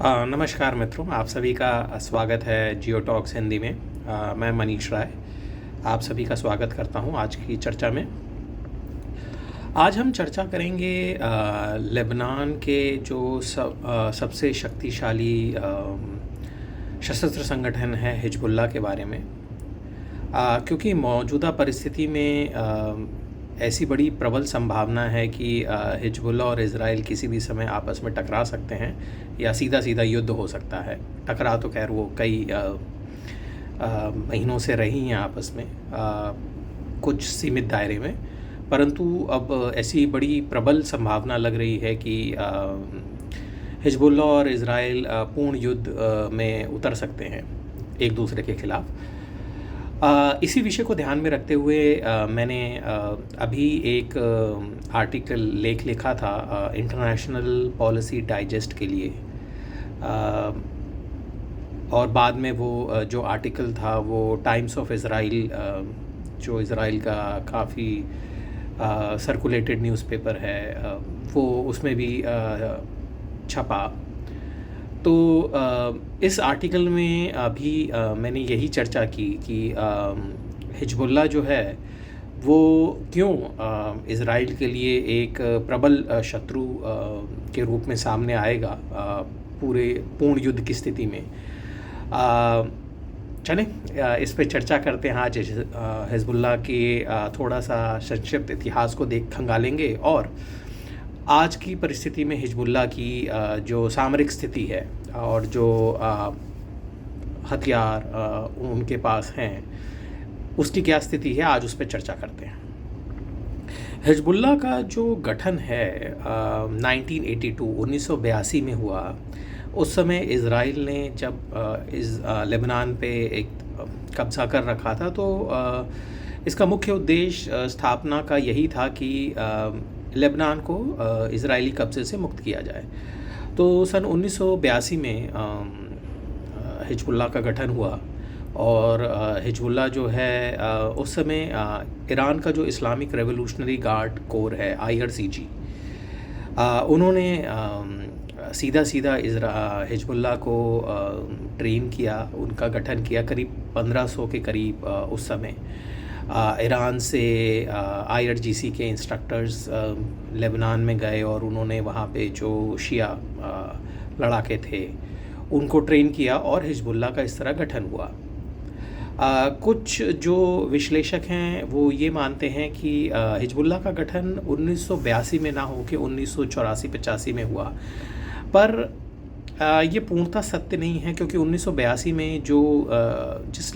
नमस्कार मित्रों, आप सभी का स्वागत है जियो टॉक्स हिंदी में। मैं मनीष राय आप सभी का स्वागत करता हूं आज की चर्चा में। आज हम चर्चा करेंगे लेबनान के जो सबसे शक्तिशाली सशस्त्र संगठन है हिजबुल्लाह के बारे में। क्योंकि मौजूदा परिस्थिति में ऐसी बड़ी प्रबल संभावना है कि हिजबुल्लाह और इज़राइल किसी भी समय आपस में टकरा सकते हैं या सीधा सीधा युद्ध हो सकता है। टकरा तो खैर वो कई महीनों से रही हैं आपस में, कुछ सीमित दायरे में, परंतु अब ऐसी बड़ी प्रबल संभावना लग रही है कि हिजबुल्लाह और इज़राइल पूर्ण युद्ध में उतर सकते हैं एक दूसरे के खिलाफ़। इसी विषय को ध्यान में रखते हुए मैंने अभी एक आर्टिकल लेख लिखा था इंटरनेशनल पॉलिसी डाइजेस्ट के लिए, और बाद में वो जो आर्टिकल था वो टाइम्स ऑफ इज़राइल, जो इज़राइल का काफ़ी सर्कुलेटेड न्यूज़पेपर है, वो उसमें भी छपा। तो इस आर्टिकल में भी मैंने यही चर्चा की कि हिजबुल्लाह जो है वो क्यों इज़राइल के लिए एक प्रबल शत्रु के रूप में सामने आएगा पूर्ण युद्ध की स्थिति में। चलें इस पे चर्चा करते हैं। आज हिजबुल्लाह के थोड़ा सा संक्षिप्त इतिहास को खंगालेंगे और आज की परिस्थिति में हिजबुल्लाह की जो सामरिक स्थिति है और जो हथियार उनके पास हैं उसकी क्या स्थिति है, आज उस पर चर्चा करते हैं। हिजबुल्लाह का जो गठन है 1982 में हुआ। उस समय इज़राइल ने जब लेबनान पे एक कब्ज़ा कर रखा था, तो इसका मुख्य उद्देश्य स्थापना का यही था कि लेबनान को इज़राइली कब्ज़े से मुक्त किया जाए। तो सन 1982 में हिजबुल्लाह का गठन हुआ और हिजबुल्लाह जो है उस समय ईरान का जो इस्लामिक रेवोल्यूशनरी गार्ड कोर है IRGC, उन्होंने सीधा हिजबुल्लाह को ट्रेन किया, उनका गठन किया। करीब 1500 के करीब उस समय ईरान से IRGC के इंस्ट्रक्टर्स लेबनान में गए और उन्होंने वहाँ पे जो शिया लड़ाके थे उनको ट्रेन किया और हिजबुल्लाह का इस तरह गठन हुआ। कुछ जो विश्लेषक हैं वो ये मानते हैं कि हिजबुल्लाह का गठन 1982 में ना हो के 1984-85 में हुआ, पर ये पूर्णतः सत्य नहीं है, क्योंकि 1982 में जो जिस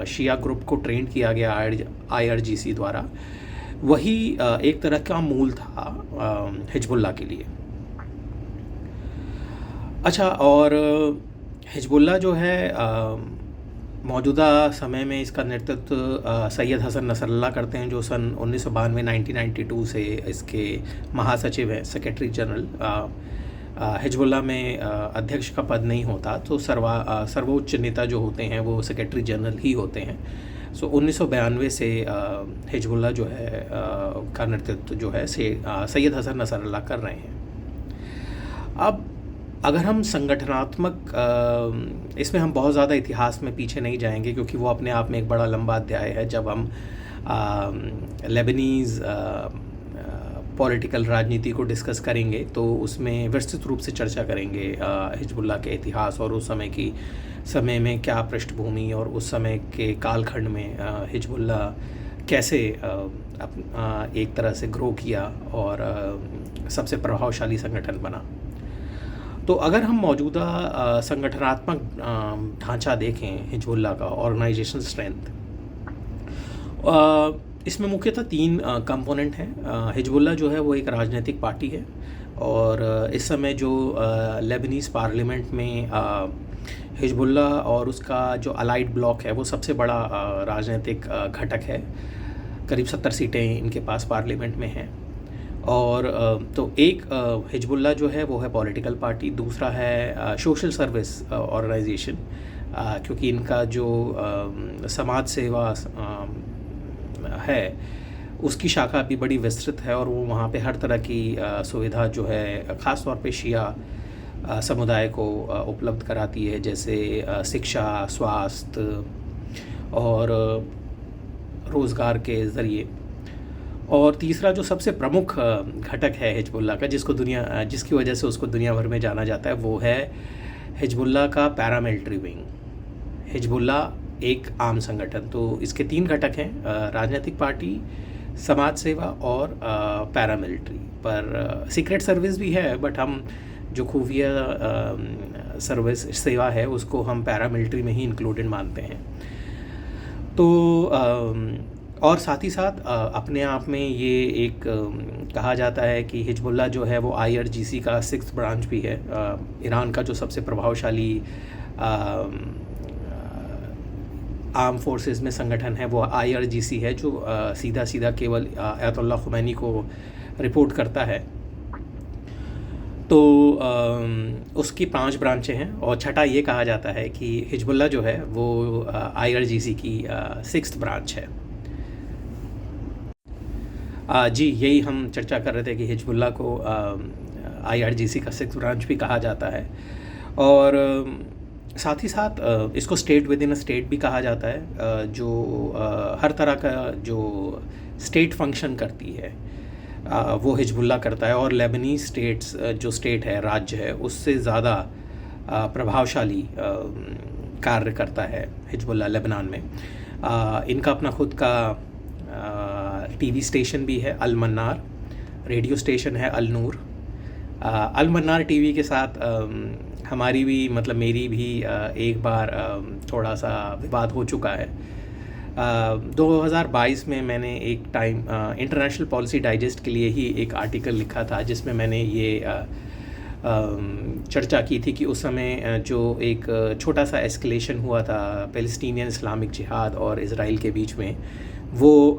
शिया ग्रुप को ट्रेन किया गया IRGC द्वारा, वही एक तरह का मूल था हिजबुल्लाह के लिए। अच्छा, और हिजबुल्लाह जो है मौजूदा समय में इसका नेतृत्व सैयद हसन नसरल्लाह करते हैं, जो सन 1992 से इसके महासचिव हैं, सेक्रेटरी जनरल। हिजबुल्लाह में अध्यक्ष का पद नहीं होता, तो सर्वोच्च नेता जो होते हैं वो सेक्रेटरी जनरल ही होते हैं। सो 1992 से हिजबुल्लाह जो है का नेतृत्व जो है सैयद हसन नसरल्लाह कर रहे हैं। अब अगर हम संगठनात्मक इसमें हम बहुत ज़्यादा इतिहास में पीछे नहीं जाएंगे, क्योंकि वो अपने आप में एक बड़ा लंबा अध्याय है। जब हम लेबनीज़ पॉलिटिकल राजनीति को डिस्कस करेंगे तो उसमें विस्तृत रूप से चर्चा करेंगे हिजबुल्लाह के इतिहास और उस समय में क्या पृष्ठभूमि और उस समय के कालखंड में हिजबुल्लाह कैसे एक तरह से ग्रो किया और सबसे प्रभावशाली संगठन बना। तो अगर हम मौजूदा संगठनात्मक ढांचा देखें हिजबुल्लाह का, ऑर्गेनाइजेशन स्ट्रेंथ, इसमें मुख्यतः 3 कंपोनेंट हैं। हिजबुल्लाह जो है वो एक राजनीतिक पार्टी है और इस समय जो लेबनीज़ पार्लियामेंट में हिजबुल्लाह और उसका जो अलाइड ब्लॉक है वो सबसे बड़ा राजनीतिक घटक है। करीब 70 सीटें इनके पास पार्लियामेंट में हैं। और तो एक हिजबुल्लाह जो है वो है पॉलिटिकल पार्टी, दूसरा है सोशल सर्विस ऑर्गेनाइजेशन, क्योंकि इनका जो समाज सेवा है उसकी शाखा भी बड़ी विस्तृत है और वो वहाँ पे हर तरह की सुविधा जो है ख़ास तौर पे शिया समुदाय को उपलब्ध कराती है, जैसे शिक्षा, स्वास्थ्य और रोज़गार के ज़रिए। और तीसरा जो सबसे प्रमुख घटक है हिजबुल्लाह का, जिसकी वजह से उसको दुनिया भर में जाना जाता है, वो है हिजबुल्लाह का पैरामिलिट्री विंग। हिजबुल्लाह एक आम संगठन, तो इसके 3 घटक हैं, राजनीतिक पार्टी, समाज सेवा और पैरामिलिट्री। पर सीक्रेट सर्विस भी है, बट हम जो खुफिया सर्विस सेवा है उसको हम पैरामिलिट्री में ही इंक्लूडेड मानते हैं। तो और साथ ही साथ अपने आप में ये एक कहा जाता है कि हिजबुल्लाह जो है वो IRGC का 6th ब्रांच भी है। ईरान का जो सबसे प्रभावशाली आर्म फोर्सेस में संगठन है वो IRGC है, जो सीधा केवल अयतुल्लाह खुमैनी को रिपोर्ट करता है। तो उसकी 5 ब्रांचें हैं, और छठा ये कहा जाता है कि हिजबुल्लाह जो है वो IRGC की 6th ब्रांच है। जी, यही हम चर्चा कर रहे थे कि हिजबुल्लाह को IRGC का 6th ब्रांच भी कहा जाता है, और साथ ही साथ इसको state with in a state भी कहा जाता है, जो हर तरह का जो स्टेट फंक्शन करती है वो हिजबुल्लाह करता है। और लेबनीज स्टेट्स जो स्टेट है, राज्य है, उससे ज़्यादा प्रभावशाली कार्य करता है हिजबुल्लाह लेबनान में। इनका अपना खुद का TV स्टेशन भी है, अल मन्नार, रेडियो स्टेशन है अल नूर। अल मन्नार TV के साथ हमारी भी, मतलब मेरी भी एक बार थोड़ा सा विवाद हो चुका है। 2022 में मैंने एक टाइम इंटरनेशनल पॉलिसी डाइजेस्ट के लिए ही एक आर्टिकल लिखा था, जिसमें मैंने ये चर्चा की थी कि उस समय जो एक छोटा सा एस्केलेशन हुआ था पैलेस्टीनियन इस्लामिक जिहाद और इज़राइल के बीच में, वो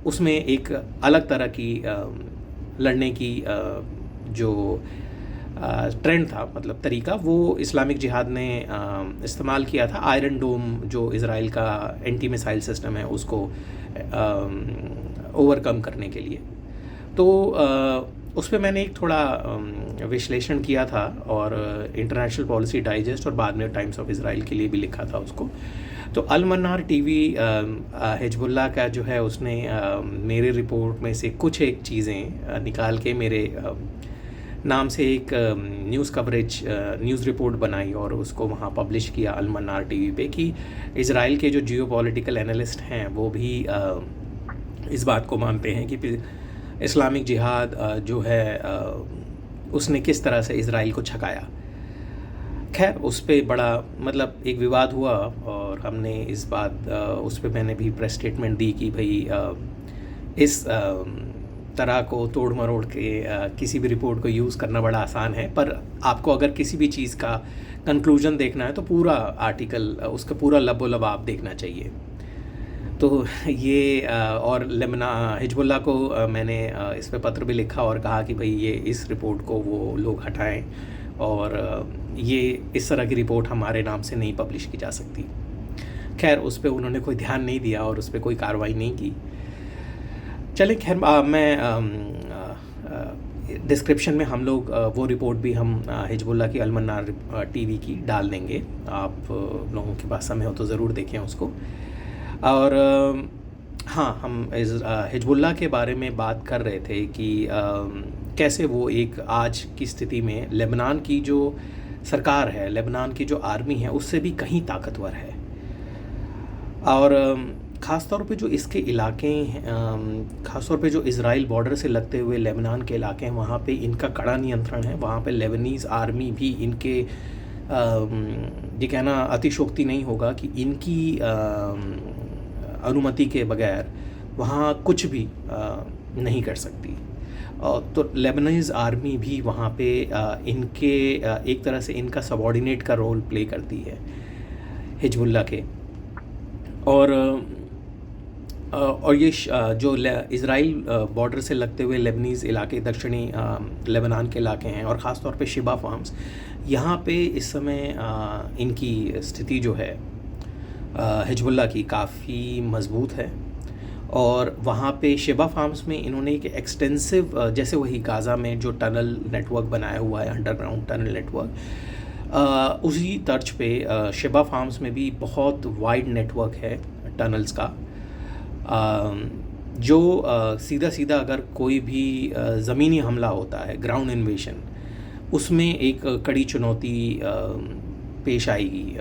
उसमें एक अलग तरह की लड़ने की जो ट्रेंड था, मतलब तरीका, वो इस्लामिक जिहाद ने इस्तेमाल किया था आयरन डोम, जो इज़राइल का एंटी मिसाइल सिस्टम है, उसको ओवरकम करने के लिए। तो उस पर मैंने एक थोड़ा विश्लेषण किया था, और इंटरनेशनल पॉलिसी डाइजेस्ट और बाद में टाइम्स ऑफ इज़राइल के लिए भी लिखा था उसको। तो अल मन्नार TV हिजबुल्लाह का जो है, उसने मेरे रिपोर्ट में से कुछ एक चीज़ें निकाल के मेरे नाम से एक न्यूज़ कवरेज न्यूज़ रिपोर्ट बनाई, और उसको वहाँ पब्लिश किया अल मन्नार TV पे, कि इज़राइल के जो जियोपॉलिटिकल एनालिस्ट हैं वो भी इस बात को मानते हैं कि इस्लामिक जिहाद जो है उसने किस तरह से इज़राइल को छकाया। खैर, उस पर बड़ा मतलब एक विवाद हुआ, और हमने इस बात उस पर मैंने भी प्रेस स्टेटमेंट दी कि भाई इस तरह को तोड़ मरोड़ के किसी भी रिपोर्ट को यूज़ करना बड़ा आसान है, पर आपको अगर किसी भी चीज़ का कंक्लूजन देखना है तो पूरा आर्टिकल, उसका पूरा लबो-लब आप देखना चाहिए। तो ये और हिजबुल्लाह को मैंने इस पे पत्र भी लिखा और कहा कि भाई ये इस रिपोर्ट को वो लोग हटाएं, और ये इस तरह की रिपोर्ट हमारे नाम से नहीं पब्लिश की जा सकती। खैर, उस पर उन्होंने कोई ध्यान नहीं दिया और उस पर कोई कार्रवाई नहीं की। चले, खैर, मैं डिस्क्रिप्शन में हम लोग वो रिपोर्ट भी हम हिजबुल्लाह की अल मन्नार TV की डाल देंगे, आप लोगों के पास समय हो तो ज़रूर देखें उसको। और हाँ, हम हिजबुल्लाह के बारे में बात कर रहे थे कि कैसे वो एक आज की स्थिति में लेबनान की जो सरकार है, लेबनान की जो आर्मी है, उससे भी कहीं ताकतवर है। और ख़ास तौर पे जो इसके इलाके हैं, ख़ास तौर पे जो इज़राइल बॉर्डर से लगते हुए लेबनान के इलाके हैं, वहाँ पे इनका कड़ा नियंत्रण है। वहाँ पे लेबनीज़ आर्मी भी इनके ये कहना अतिशयोक्ति नहीं होगा कि इनकी अनुमति के बगैर वहाँ कुछ भी नहीं कर सकती। तो लेबनीज़ आर्मी भी वहाँ पे इनके एक तरह से इनका सबॉर्डिनेट का रोल प्ले करती है हिजबुल्लाह के। और ये जो इज़राइल बॉर्डर से लगते हुए लेबनीज़ इलाके, दक्षिणी लेबनान के इलाके हैं, और ख़ास तौर पे शिबा फार्म्स, यहाँ पे इस समय इनकी स्थिति जो है हिजबुल्लाह की काफ़ी मज़बूत है। और वहाँ पे शिबा फार्म्स में इन्होंने एक एक्सटेंसिव, जैसे वही गाज़ा में जो टनल नेटवर्क बनाया हुआ है, अंडरग्राउंड टनल नेटवर्क, उसी तर्ज पे शिबा फार्म्स में भी बहुत वाइड नेटवर्क है टनल्स का, जो सीधा सीधा अगर कोई भी ज़मीनी हमला होता है, ग्राउंड इन्वेशन, उसमें एक कड़ी चुनौती पेश आएगी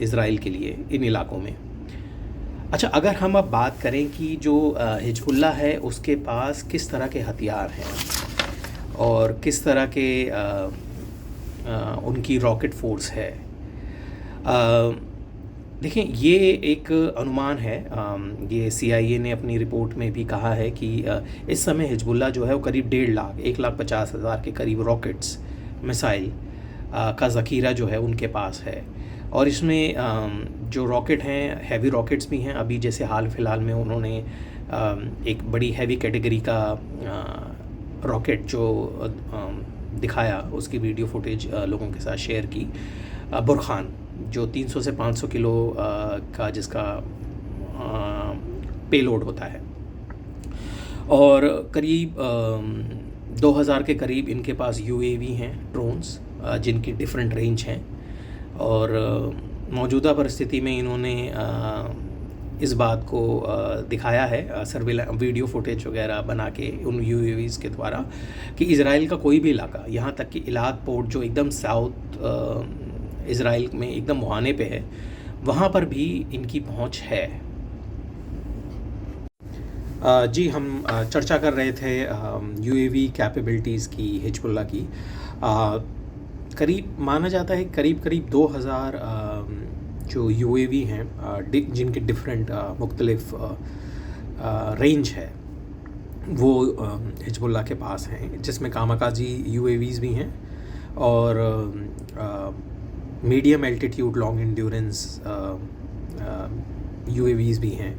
इज़राइल के लिए इन इलाकों में। अच्छा, अगर हम अब बात करें कि जो हिजबुल्लाह है उसके पास किस तरह के हथियार हैं और किस तरह के उनकी रॉकेट फोर्स है, देखें, ये एक अनुमान है। ये CIA ने अपनी रिपोर्ट में भी कहा है कि इस समय हिजबुल्लाह जो है वो करीब 1,50,000 के करीब रॉकेट्स, मिसाइल का ज़ख़ीरा जो है उनके पास है। और इसमें जो रॉकेट हैं, हैवी रॉकेट्स भी हैं। अभी जैसे हाल फिलहाल में उन्होंने एक बड़ी हैवी कैटेगरी का रॉकेट जो दिखाया, उसकी वीडियो फुटेज लोगों के साथ शेयर की, बुरखान, जो 300 से 500 किलो का जिसका पेलोड होता है, और करीब 2000 के करीब इनके पास UAV हैं, ड्रोन्स, जिनकी डिफरेंट रेंज हैं। और मौजूदा परिस्थिति में इन्होंने इस बात को दिखाया है वीडियो फुटेज वगैरह बना के उन UAVs के द्वारा कि इज़राइल का कोई भी इलाका, यहाँ तक कि इलाद पोर्ट जो एकदम साउथ इज़राइल में एकदम मुहाने पे है, वहाँ पर भी इनकी पहुँच है। जी, हम चर्चा कर रहे थे UAV कैपेबिलिटीज़ की, हिजबुल्लाह की। करीब माना जाता है करीब 2000 जो UAV हैं, जिनके डिफरेंट मुख्तलिफ रेंज है, वो हिजबुल्लाह के पास हैं, जिसमें कामाकाजी UAVs भी हैं और medium altitude long endurance UAVs भी हैं,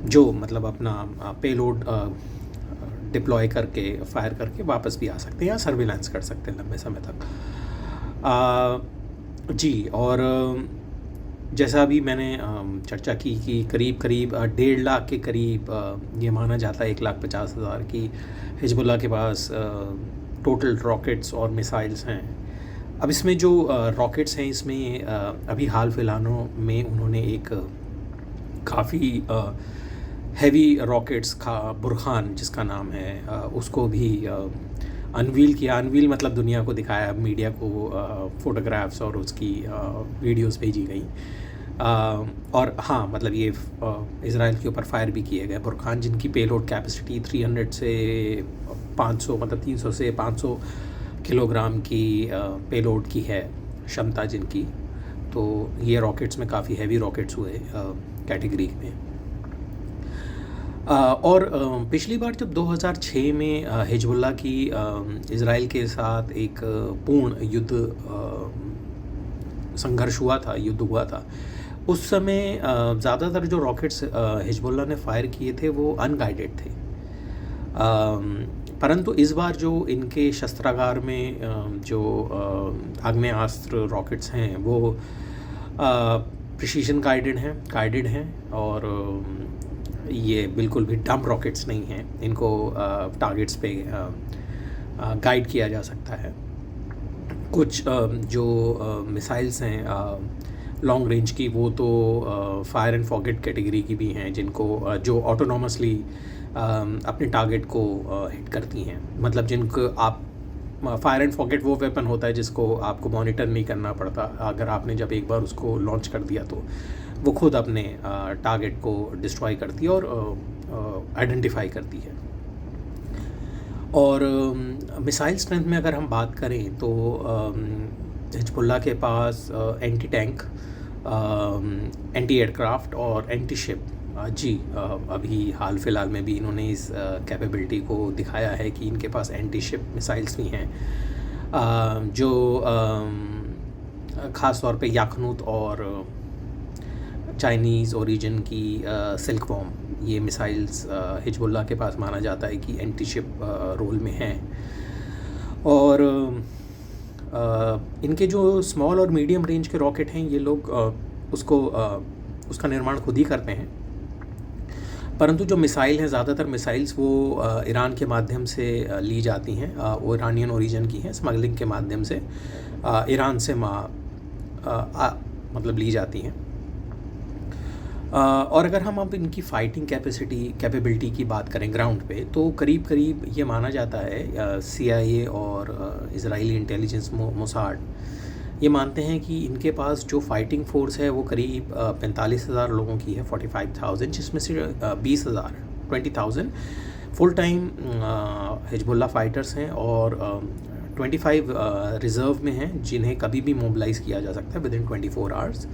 जो मतलब अपना पेलोड डिप्लॉय करके, फायर करके वापस भी आ सकते हैं या सर्विलांस कर सकते हैं लंबे समय तक। जी, और जैसा अभी मैंने चर्चा की कि करीब 1.5 लाख के करीब ये माना जाता है, 1,50,000 की हिजबुल्लाह के पास टोटल रॉकेट्स और मिसाइल्स हैं। अब इसमें जो रॉकेट्स हैं, इसमें अभी हाल फिलहाल में उन्होंने एक काफ़ी हैवी रॉकेट्स का बुरखान जिसका नाम है, उसको भी अनवील किया। अनवील मतलब दुनिया को दिखाया, मीडिया को फ़ोटोग्राफ्स और उसकी वीडियोस भेजी गई। और हाँ, मतलब ये इज़राइल के ऊपर फायर भी किए गए बुरखान, जिनकी पेलोड कैपेसिटी 300 से 500, मतलब 300 से 500 किलोग्राम की पेलोड की है क्षमता जिनकी। तो ये रॉकेट्स में काफ़ी हैवी रॉकेट्स हुए कैटेगरी में। और पिछली बार जब 2006 में हिजबुल्लाह की इज़राइल के साथ एक पूर्ण संघर्ष हुआ था, युद्ध हुआ था, उस समय ज़्यादातर जो रॉकेट्स हिजबुल्लाह ने फायर किए थे वो अनगाइडेड थे। परंतु इस बार जो इनके शस्त्रागार में जो आग्नेयास्त्र रॉकेट्स हैं वो प्रिसीजन गाइडेड हैं और ये बिल्कुल भी डम रॉकेट्स नहीं हैं। इनको टारगेट्स पे गाइड किया जा सकता है। कुछ जो मिसाइल्स हैं लॉन्ग रेंज की, वो तो फायर एंड फॉरगेट कैटेगरी की भी हैं, जिनको जो ऑटोनॉमसली अपने टारगेट को हिट करती हैं। मतलब जिनको आप फायर एंड फॉरगेट वो वेपन होता है जिसको आपको मॉनिटर नहीं करना पड़ता। अगर आपने जब एक बार उसको लॉन्च कर दिया तो वो खुद अपने टारगेट को डिस्ट्रॉय करती है और आइडेंटिफाई करती है। और मिसाइल स्ट्रेंथ में अगर हम बात करें तो हिजबुल्लाह के पास एंटी टैंक, एंटी एयरक्राफ्ट और एंटी शिप, जी, अभी हाल फिलहाल में भी इन्होंने इस कैपेबिलिटी को दिखाया है कि इनके पास एंटी शिप मिसाइल्स भी हैं, जो ख़ास तौर पे याखनूत और चाइनीज़ ओरिजिन की सिल्क वॉर्म, ये मिसाइल्स हिजबुल्लाह के पास माना जाता है कि एंटी शिप रोल में हैं। और इनके जो स्मॉल और मीडियम रेंज के रॉकेट हैं, ये लोग उसका निर्माण खुद ही करते हैं। परंतु जो मिसाइल हैं, ज़्यादातर मिसाइल्स वो ईरान के माध्यम से ली जाती हैं। वो ईरानियन ओरिजिन की हैं, स्मगलिंग के माध्यम से ईरान से मतलब ली जाती हैं। और अगर हम अब इनकी फ़ाइटिंग कैपेबिलिटी की बात करें ग्राउंड पे, तो करीब करीब ये माना जाता है, CIA और इज़राइली इंटेलिजेंस मोसाड ये मानते हैं कि इनके पास जो फाइटिंग फोर्स है वो करीब 45,000 लोगों की है, 45,000, जिसमें से 20,000 फुल टाइम हिजबुल्लाह फ़ाइटर्स हैं और 25 रिज़र्व में हैं, जिन्हें कभी भी मोबिलाइज़ किया जा सकता है विदिन 24 आवर्स।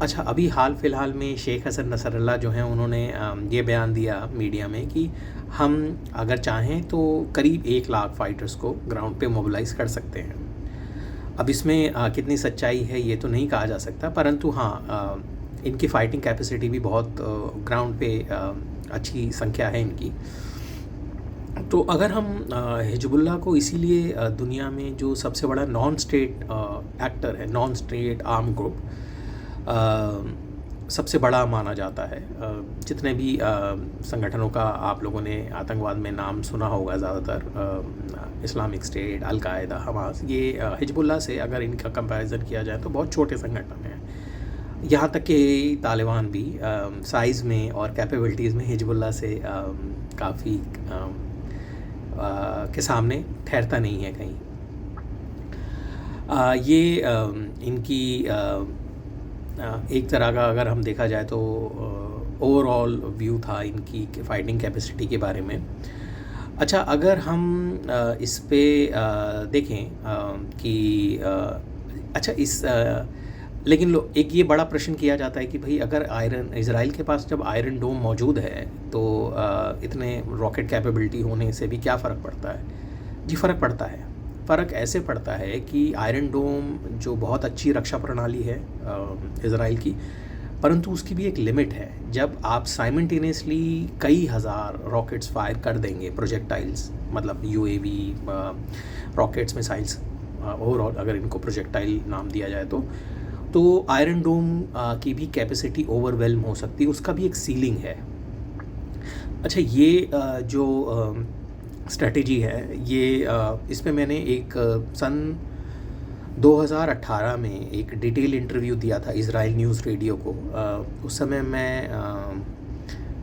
अच्छा, अभी हाल फ़िलहाल में शेख हसन नसरल्ला जो हैं, उन्होंने ये बयान दिया मीडिया में कि हम अगर चाहें तो करीब 1 लाख फ़ाइटर्स को ग्राउंड पे मोबिलाइज़ कर सकते हैं। अब इसमें कितनी सच्चाई है ये तो नहीं कहा जा सकता, परंतु हाँ, इनकी फ़ाइटिंग कैपेसिटी भी बहुत ग्राउंड पे अच्छी संख्या है इनकी। तो अगर हम हिजबुल्लाह को इसीलिए दुनिया में जो सबसे बड़ा नॉन स्टेट एक्टर है, नॉन स्टेट आर्म ग्रुप सबसे बड़ा माना जाता है। जितने भी संगठनों का आप लोगों ने आतंकवाद में नाम सुना होगा, ज़्यादातर इस्लामिक स्टेट, अल-कायदा, हमास, ये हिजबुल्लाह से अगर इनका कंपैरिजन किया जाए तो बहुत छोटे संगठन हैं। यहाँ तक कि तालिबान भी साइज़ में और कैपेबिलिटीज़ में हिजबुल्लाह से काफ़ी के सामने ठहरता नहीं है कहीं। ये इनकी एक तरह का अगर हम देखा जाए तो ओवरऑल व्यू था इनकी फ़ाइटिंग कैपेसिटी के बारे में। अच्छा, अगर हम इस पे देखें कि अच्छा लेकिन एक ये बड़ा प्रश्न किया जाता है कि भाई अगर इज़राइल के पास जब आयरन डोम मौजूद है तो इतने रॉकेट कैपेबिलिटी होने से भी क्या फ़र्क पड़ता है? जी, फ़र्क पड़ता है। फ़र्क ऐसे पड़ता है कि आयरन डोम जो बहुत अच्छी रक्षा प्रणाली है इज़राइल की, परंतु उसकी भी एक लिमिट है। जब आप साइमल्टेनियसली कई हज़ार रॉकेट्स फायर कर देंगे, प्रोजेक्टाइल्स, मतलब UAV, रॉकेट्स, मिसाइल्स, ओवरऑल अगर इनको प्रोजेक्टाइल नाम दिया जाए तो आयरन डोम की भी कैपेसिटी ओवरवेल्म हो सकती है, उसका भी एक सीलिंग है। अच्छा, ये जो स्ट्रेटजी है, ये इस पे मैंने एक सन 2018 में एक डिटेल इंटरव्यू दिया था इज़राइल न्यूज़ रेडियो को। उस समय मैं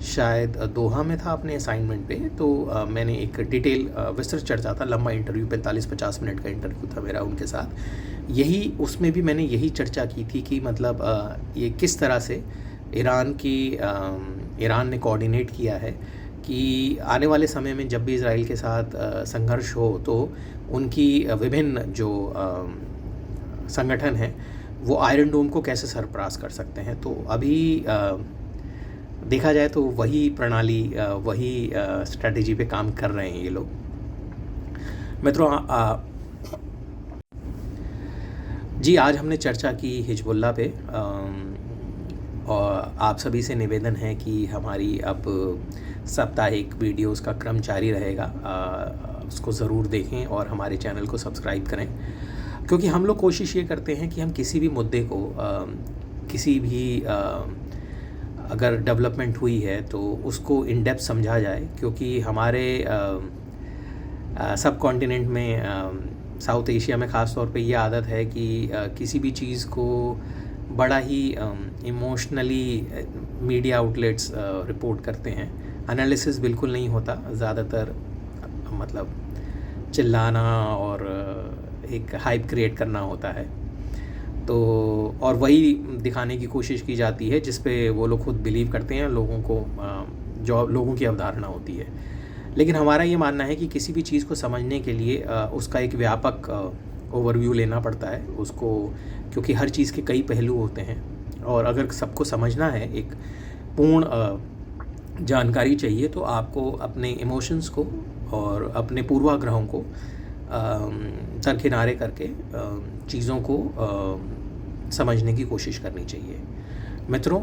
शायद दोहा में था अपने असाइनमेंट पे, तो मैंने एक डिटेल विस्तृत चर्चा था, लंबा इंटरव्यू, 45-50 मिनट का इंटरव्यू था मेरा उनके साथ। उसमें भी मैंने यही चर्चा की थी कि मतलब ये किस तरह से ईरान ने कोऑर्डिनेट किया है कि आने वाले समय में जब भी इज़राइल के साथ संघर्ष हो तो उनकी विभिन्न जो संगठन हैं वो आयरन डोम को कैसे सरपास कर सकते हैं। तो अभी देखा जाए तो वही प्रणाली, वही स्ट्रेटजी पे काम कर रहे हैं ये लोग। मित्रों, जी, आज हमने चर्चा की हिजबुल्लाह पे, और आप सभी से निवेदन है कि हमारी अब साप्ताहिक वीडियोस का क्रम जारी रहेगा। उसको ज़रूर देखें और हमारे चैनल को सब्सक्राइब करें, क्योंकि हम लोग कोशिश ये करते हैं कि हम किसी भी मुद्दे को, किसी भी अगर डेवलपमेंट हुई है तो उसको इन डेप्थ समझा जाए, क्योंकि हमारे सब कॉन्टिनेंट में, साउथ एशिया में ख़ास तौर पे ये आदत है कि किसी भी चीज़ को बड़ा ही इमोशनली मीडिया आउटलेट्स रिपोर्ट करते हैं। एनालिसिस बिल्कुल नहीं होता, ज़्यादातर मतलब चिल्लाना और एक हाइप क्रिएट करना होता है, तो और वही दिखाने की कोशिश की जाती है जिस पे वो लोग खुद बिलीव करते हैं, लोगों को जो लोगों की अवधारणा होती है। लेकिन हमारा ये मानना है कि किसी भी चीज़ को समझने के लिए उसका एक व्यापक ओवरव्यू लेना पड़ता है उसको, क्योंकि हर चीज़ के कई पहलू होते हैं, और अगर सबको समझना है, एक पूर्ण जानकारी चाहिए, तो आपको अपने इमोशंस को और अपने पूर्वाग्रहों को दरकिनारे करके चीज़ों को समझने की कोशिश करनी चाहिए। मित्रों,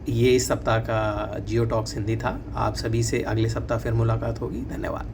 ये इस सप्ताह का जियो टॉक्स हिंदी था। आप सभी से अगले सप्ताह फिर मुलाकात होगी। धन्यवाद।